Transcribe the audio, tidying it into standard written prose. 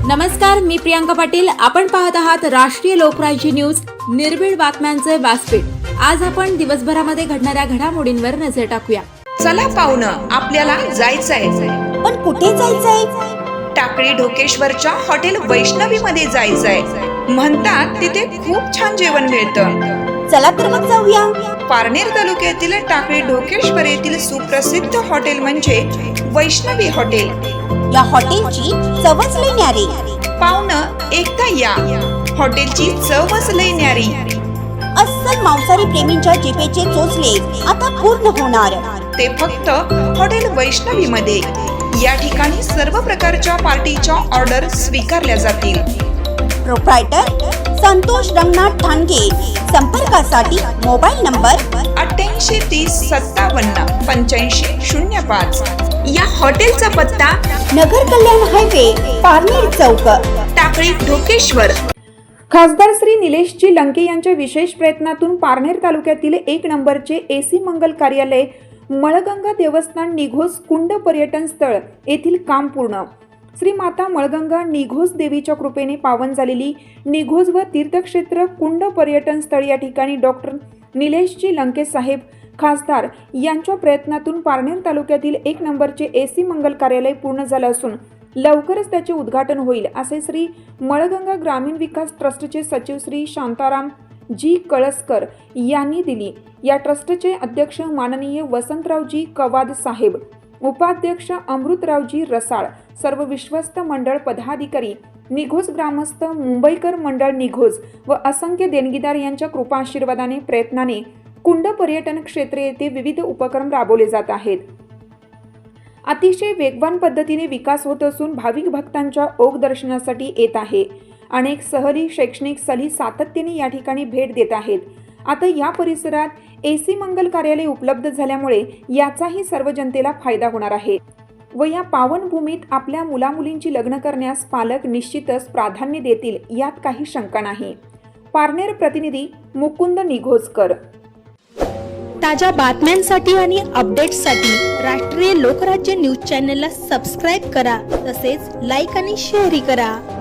नमस्कार, मी प्रियांका पाटील. आपण पाहत आहात राष्ट्रीय लोकराज्य न्यूज, निर्भीड बातम्यांचे व्यासपीठ. आज आपण दिवसभरामध्ये घडणाऱ्या घडामोडींवर नजर टाकूया. चला पाहुणं, आपल्याला जायचंय. पण कुठे जायचंय? टाकळी ढोकेश्वरच्या हॉटेल वैष्णवी मध्ये जायचंय. म्हणतात तिथे खूप छान जेवण मिळतं. चला तर मग जाऊया. पारनेर तालुक्यातील टाकळी ढोकेश्वर येथील सुप्रसिद्ध हॉटेल म्हणजे वैष्णवी हॉटेल. या हॉटेलची चवच लई न्यारी. पाहुणं, एकदा या. हॉटेलची चवच लई न्यारी. अस्सल मांसाहारी प्रेमींच्या जिभेचे चोचले आता पूर्ण होणार. ते फक्त हॉटेल वैष्णवी मध्ये. या ठिकाणी सर्व प्रकारच्या पार्टीच्या ऑर्डर स्वीकारल्या जातील. प्रोप्रायटर संतोष रंगनाथ ठाणगे. संपर्कासाठी मोबाईल नंबर 8830578505. या हॉटेलचा पत्ता नगर कल्याण हायवे, पारनेर चौक, टाकळी ढोकेश्वर. खासदार श्री निलेशजी लंके यांच्या विशेष प्रयत्नातून पारनेर तालुक्यातील 1 नंबरचे एसी मंगल कार्यालय मळगंगा देवस्थान निघोज कुंड पर्यटन स्थळ येथील काम पूर्ण. श्री माता मळगंगा निघोज देवीच्या कृपेने पावन झालेली निघोज व तीर्थक्षेत्र कुंड पर्यटन स्थळ या ठिकाणी डॉक्टर निलेशजी लंके साहेब खासदार यांच्या प्रयत्नातून पारनेर तालुक्यातील 1 नंबरचे एसी मंगल कार्यालय पूर्ण झालं असून लवकरच त्याचे उद्घाटन होईल, असे श्री मळगंगा ग्रामीण विकास ट्रस्टचे सचिव श्री शांताराम जी कळसकर यांनी दिली. या ट्रस्टचे अध्यक्ष माननीय वसंतरावजी कवाद साहेब, उपाध्यक्ष अमृतरावजी रसाळ, सर्व विश्वस्त मंडळ पदाधिकारी, निघोज ग्रामस्थ, मुंबईकर मंडळ निघोज व असंख्य देणगीदार यांच्या कृपा आशीर्वादाने प्रयत्नाने कुंड पर्यटन क्षेत्र येथे विविध उपक्रम राबवले जात आहेत. अतिशय वेगवान पद्धतीने विकास होत असून भाविक भक्तांच्या ओघ दर्शनासाठी येत आहे. अनेक सहली, शैक्षणिक सहली सातत्याने या ठिकाणी भेट देत आहेत. आता या परिसरात एसी मंगल कार्यालय उपलब्ध झाल्यामुळे याचाही सर्व जनतेला फायदा होणार आहे व या पावनभूमीत आपल्या मुलामुलींची लग्न करण्यास पालक निश्चितच प्राधान्य देतील, यात काही शंका नाही. पारनेर प्रतिनिधी मुकुंद निघोजकर. ताज्या बातम्यांसाठी आणि अपडेट्ससाठी राष्ट्रीय लोकराज्य न्यूज चॅनलला सबस्क्राईब करा, तसेच लाईक आणि शेअरही करा.